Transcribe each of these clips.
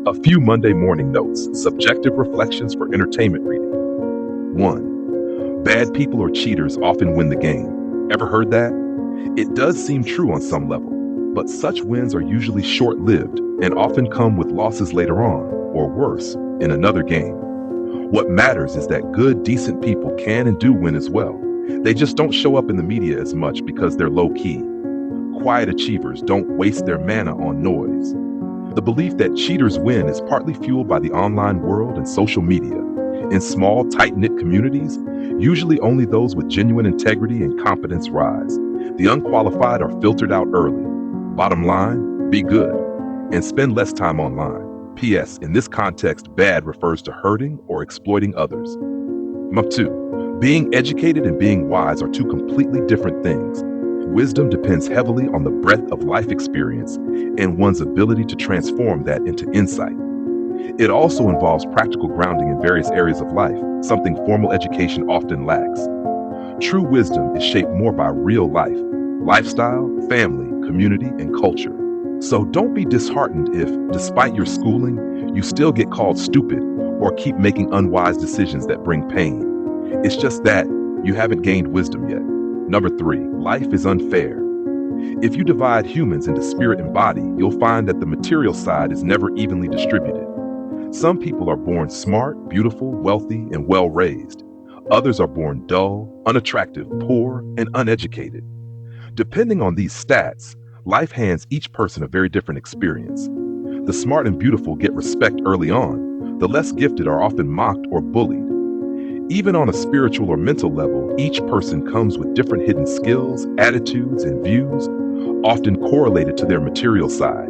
A few Monday morning notes, subjective reflections for entertainment reading. 1. Bad people or cheaters often win the game. Ever heard that? It does seem true on some level, but such wins are usually short lived and often come with losses later on, or worse, in another game. What matters is that good, decent people can and do win as well. They just don't show up in the media as much because they're low key. Quiet achievers don't waste their mana on noise. The belief that cheaters win is partly fueled by the online world and social media. In small, tight-knit communities, usually only those with genuine integrity and competence rise. The unqualified are filtered out early. Bottom line, be good and spend less time online. P.S. In this context, bad refers to hurting or exploiting others. 2. Being educated and being wise are two completely different things. Wisdom depends heavily on the breadth of life experience and one's ability to transform that into insight. It also involves practical grounding in various areas of life, something formal education often lacks. True wisdom is shaped more by real life, lifestyle, family, community, and culture. So don't be disheartened if, despite your schooling, you still get called stupid or keep making unwise decisions that bring pain. It's just that you haven't gained wisdom yet. 3, life is unfair. If you divide humans into spirit and body, you'll find that the material side is never evenly distributed. Some people are born smart, beautiful, wealthy, and well-raised. Others are born dull, unattractive, poor, and uneducated. Depending on these stats, life hands each person a very different experience. The smart and beautiful get respect early on. The less gifted are often mocked or bullied. Even on a spiritual or mental level, each person comes with different hidden skills, attitudes, and views, often correlated to their material side.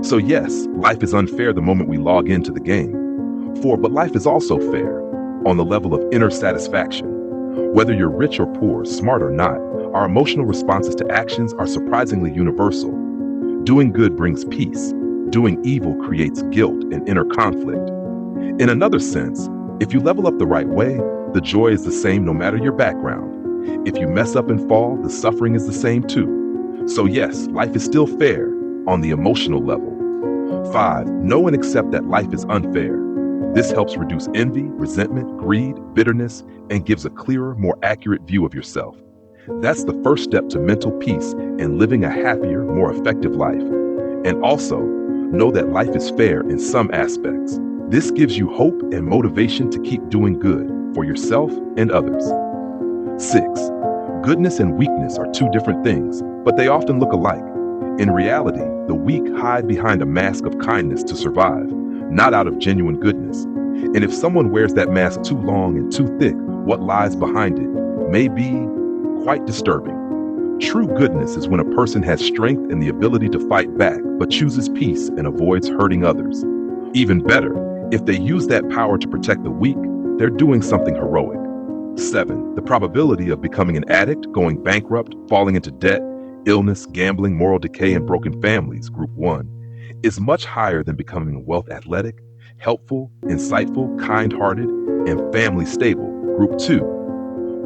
So yes, life is unfair the moment we log into the game. But life is also fair on the level of inner satisfaction. Whether you're rich or poor, smart or not, our emotional responses to actions are surprisingly universal. Doing good brings peace. Doing evil creates guilt and inner conflict. In another sense, if you level up the right way, the joy is the same no matter your background. If you mess up and fall, the suffering is the same too. So yes, life is still fair on the emotional level. 5, know and accept that life is unfair. This helps reduce envy, resentment, greed, bitterness, and gives a clearer, more accurate view of yourself. That's the first step to mental peace and living a happier, more effective life. And also, know that life is fair in some aspects. This gives you hope and motivation to keep doing good for yourself and others. 6, goodness and weakness are two different things, but they often look alike. In reality, the weak hide behind a mask of kindness to survive, not out of genuine goodness. And if someone wears that mask too long and too thick, what lies behind it may be quite disturbing. True goodness is when a person has strength and the ability to fight back, but chooses peace and avoids hurting others. Even better, if they use that power to protect the weak, they're doing something heroic. 7, the probability of becoming an addict, going bankrupt, falling into debt, illness, gambling, moral decay, and broken families, group 1, is much higher than becoming wealth athletic, helpful, insightful, kind-hearted, and family stable, group 2.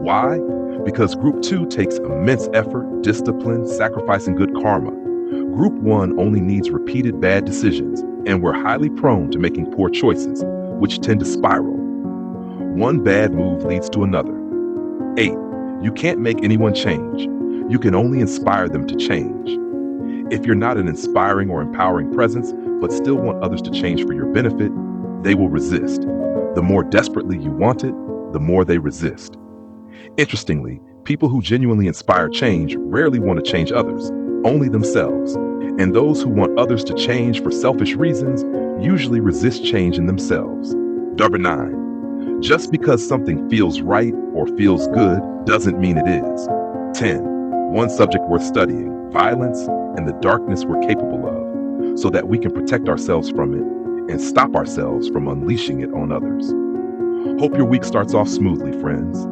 Why? Because group 2 takes immense effort, discipline, sacrificing good karma. Group 1 only needs repeated bad decisions, and we're highly prone to making poor choices, which tend to spiral. One bad move leads to another. 8, you can't make anyone change. You can only inspire them to change. If you're not an inspiring or empowering presence, but still want others to change for your benefit, they will resist. The more desperately you want it, the more they resist. Interestingly, people who genuinely inspire change rarely want to change others, only themselves. And those who want others to change for selfish reasons usually resist change in themselves. 9, just because something feels right or feels good doesn't mean it is. 10, one subject worth studying, violence and the darkness we're capable of, so that we can protect ourselves from it and stop ourselves from unleashing it on others. Hope your week starts off smoothly, friends.